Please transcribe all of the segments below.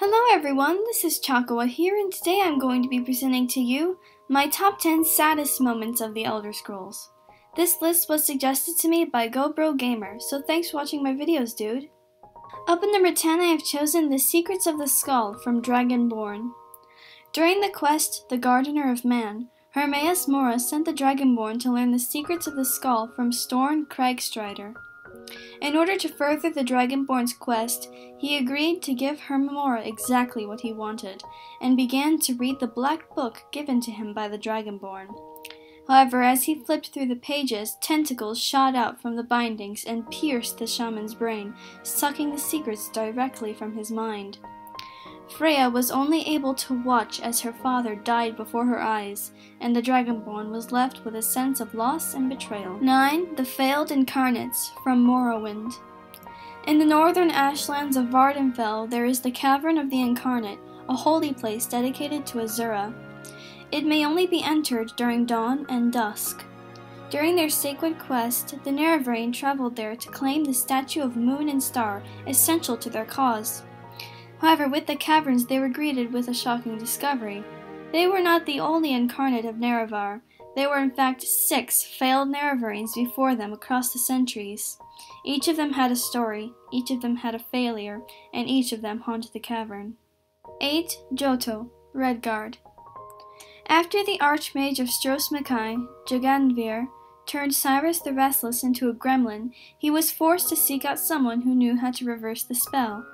Hello everyone, this is ChakaWhat here, and today I'm going to be presenting to you my top 10 saddest moments of the Elder Scrolls. This list was suggested to me by GoBroGamer, so thanks for watching my videos, dude. Up in number 10 I have chosen The Secrets of the Skull from Dragonborn. During the quest, The Gardener of Man, Hermaeus Mora sent the Dragonborn to learn the secrets of the skull from Storn Cragstrider. In order to further the Dragonborn's quest, he agreed to give Hermaeus exactly what he wanted, and began to read the black book given to him by the Dragonborn. However, as he flipped through the pages, tentacles shot out from the bindings and pierced the shaman's brain, sucking the secrets directly from his mind. Freya was only able to watch as her father died before her eyes, and the Dragonborn was left with a sense of loss and betrayal. 9. The Failed Incarnates from Morrowind. In the northern ashlands of Vardenfell there is the Cavern of the Incarnate, a holy place dedicated to Azura. It may only be entered during dawn and dusk. During their sacred quest, the Nerevarine traveled there to claim the statue of Moon and Star, essential to their cause. However, with the caverns they were greeted with a shocking discovery. They were not the only incarnate of Nerevar. There were in fact 6 failed Nerevarines before them across the centuries. Each of them had a story, each of them had a failure, and each of them haunted the cavern. 8. Johto Red Guard. After the Archmage of Stros-M'Kai, Jagandvir, turned Cyrus the Restless into a gremlin, he was forced to seek out someone who knew how to reverse the spell.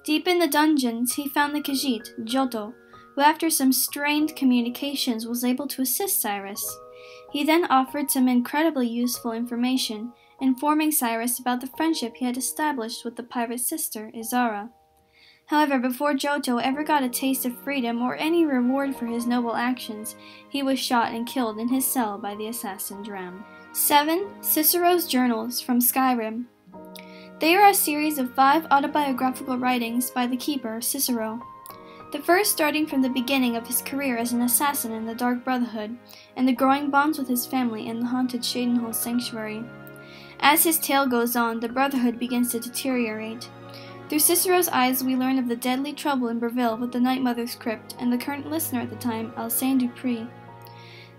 Deep in the dungeons, he found the Khajiit, Johto, who after some strained communications was able to assist Cyrus. He then offered some incredibly useful information, informing Cyrus about the friendship he had established with the pirate sister, Izara. However, before Johto ever got a taste of freedom or any reward for his noble actions, he was shot and killed in his cell by the assassin Dram. 7. Cicero's Journals from Skyrim. They are a series of 5 autobiographical writings by the Keeper, Cicero. The first starting from the beginning of his career as an assassin in the Dark Brotherhood, and the growing bonds with his family in the haunted Shadenhall Sanctuary. As his tale goes on, the Brotherhood begins to deteriorate. Through Cicero's eyes we learn of the deadly trouble in Breville with the Night Mother's crypt and the current listener at the time, Alcéne Dupree.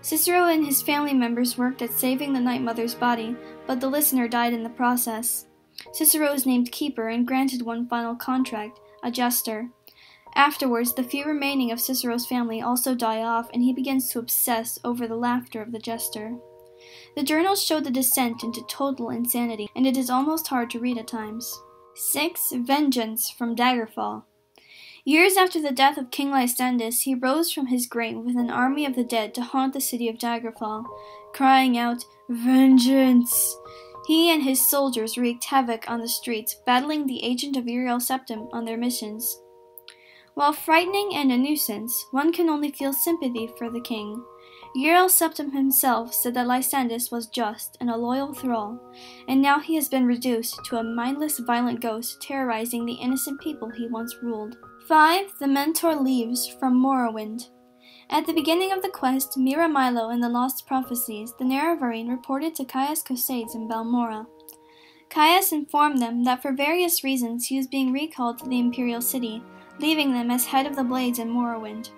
Cicero and his family members worked at saving the Night Mother's body, but the listener died in the process. Cicero is named Keeper and granted one final contract, a jester. Afterwards, the few remaining of Cicero's family also die off, and he begins to obsess over the laughter of the jester. The journals show the descent into total insanity, and it is almost hard to read at times. 6. Vengeance from Daggerfall. Years after the death of King Lysandas, he rose from his grave with an army of the dead to haunt the city of Daggerfall, crying out, "Vengeance!" He and his soldiers wreaked havoc on the streets, battling the agent of Uriel Septim on their missions. While frightening and a nuisance, one can only feel sympathy for the king. Uriel Septim himself said that Lysandas was just and a loyal thrall, and now he has been reduced to a mindless, violent ghost terrorizing the innocent people he once ruled. 5. The Mentor Leaves from Morrowind. At the beginning of the quest, Mira Milo in the Lost Prophecies, the Nerevarine reported to Caius Cosades in Balmora. Caius informed them that for various reasons he was being recalled to the Imperial City, leaving them as head of the Blades in Morrowind.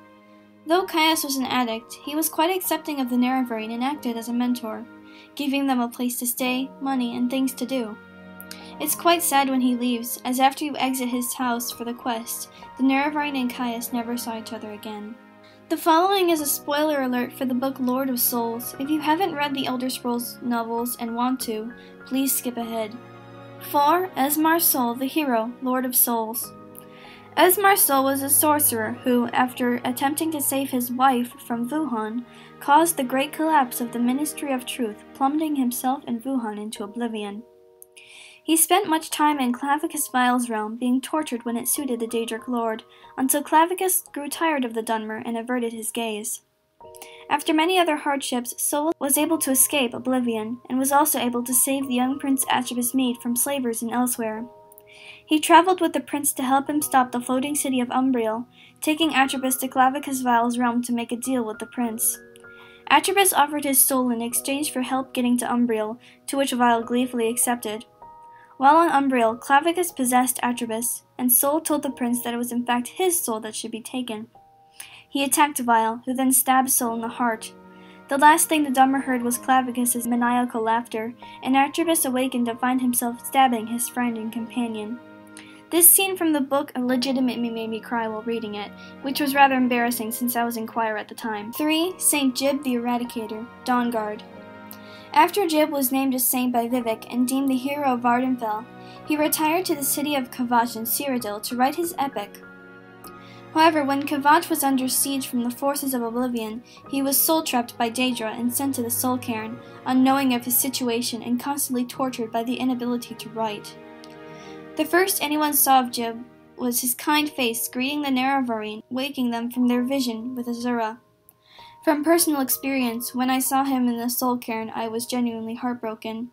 Though Caius was an addict, he was quite accepting of the Nerevarine and acted as a mentor, giving them a place to stay, money, and things to do. It's quite sad when he leaves, as after you exit his house for the quest, the Nerevarine and Caius never saw each other again. The following is a spoiler alert for the book Lord of Souls. If you haven't read the Elder Scrolls novels and want to, please skip ahead. 4. Esmar Sol, the hero, Lord of Souls. Esmar Sol was a sorcerer who, after attempting to save his wife from Wuhan, caused the great collapse of the Ministry of Truth, plummeting himself and Wuhan into oblivion. He spent much time in Clavicus Vile's realm, being tortured when it suited the Daedric Lord, until Clavicus grew tired of the Dunmer and averted his gaze. After many other hardships, Sol was able to escape oblivion, and was also able to save the young Prince Atropus Mead from slavers and elsewhere. He traveled with the prince to help him stop the floating city of Umbriel, taking Atropus to Clavicus Vile's realm to make a deal with the prince. Atropus offered his soul in exchange for help getting to Umbriel, to which Vile gleefully accepted. While on Umbriel, Clavicus possessed Atropus, and Soul told the prince that it was in fact his soul that should be taken. He attacked Vile, who then stabbed Soul in the heart. The last thing the drummer heard was Clavicus's maniacal laughter, and Archibus awakened to find himself stabbing his friend and companion. This scene from the book legitimately made me cry while reading it, which was rather embarrassing since I was in choir at the time. 3. Saint Jib the Eradicator, Dawnguard. After Jib was named a saint by Vivek and deemed the hero of Vardenfell, he retired to the city of ChakaWhat in Cyrodiil to write his epic. However, when ChakaWhat was under siege from the forces of Oblivion, he was soul-trapped by Daedra and sent to the Soul Cairn, unknowing of his situation and constantly tortured by the inability to write. The first anyone saw of Jib was his kind face greeting the Nerevarine, waking them from their vision with Azura. From personal experience, when I saw him in the Soul Cairn, I was genuinely heartbroken.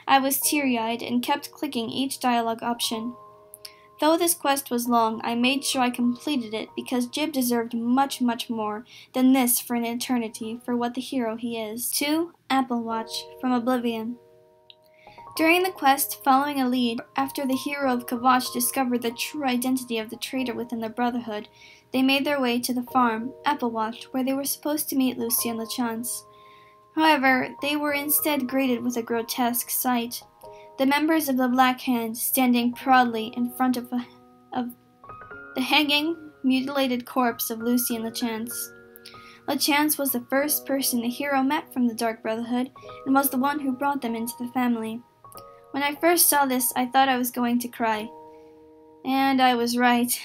I was teary-eyed and kept clicking each dialogue option. Though this quest was long, I made sure I completed it because Jib deserved much, much more than this for an eternity for what the hero he is. 2. Applewatch, from Oblivion. During the quest, following a lead, after the hero of ChakaWhat discovered the true identity of the traitor within the Brotherhood, they made their way to the farm, Applewatch, where they were supposed to meet Lucien Lachance. However, they were instead greeted with a grotesque sight. The members of the Black Hand standing proudly in front of the hanging, mutilated corpse of Lucien Lachance. Lachance was the first person the hero met from the Dark Brotherhood and was the one who brought them into the family. When I first saw this, I thought I was going to cry. And I was right.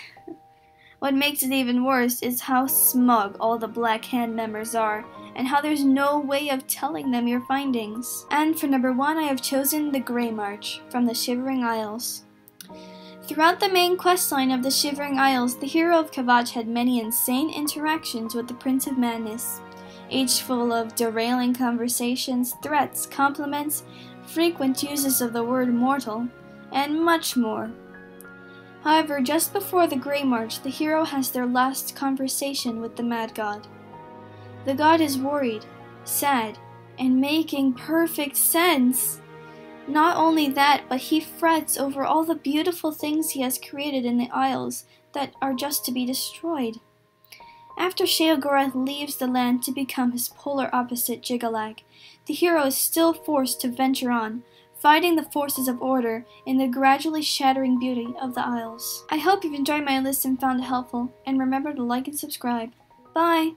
What makes it even worse is how smug all the Black Hand members are, and how there's no way of telling them your findings. And for number 1, I have chosen the Grey March, from the Shivering Isles. Throughout the main questline of the Shivering Isles, the hero of ChakaWhat had many insane interactions with the Prince of Madness, each full of derailing conversations, threats, compliments, frequent uses of the word mortal, and much more. However, just before the Grey March, the hero has their last conversation with the Mad God. The god is worried, sad, and making perfect sense. Not only that, but he frets over all the beautiful things he has created in the Isles that are just to be destroyed. After Sheogorath leaves the land to become his polar opposite Jiggalag, the hero is still forced to venture on, fighting the forces of order in the gradually shattering beauty of the Isles. I hope you've enjoyed my list and found it helpful, and remember to like and subscribe. Bye!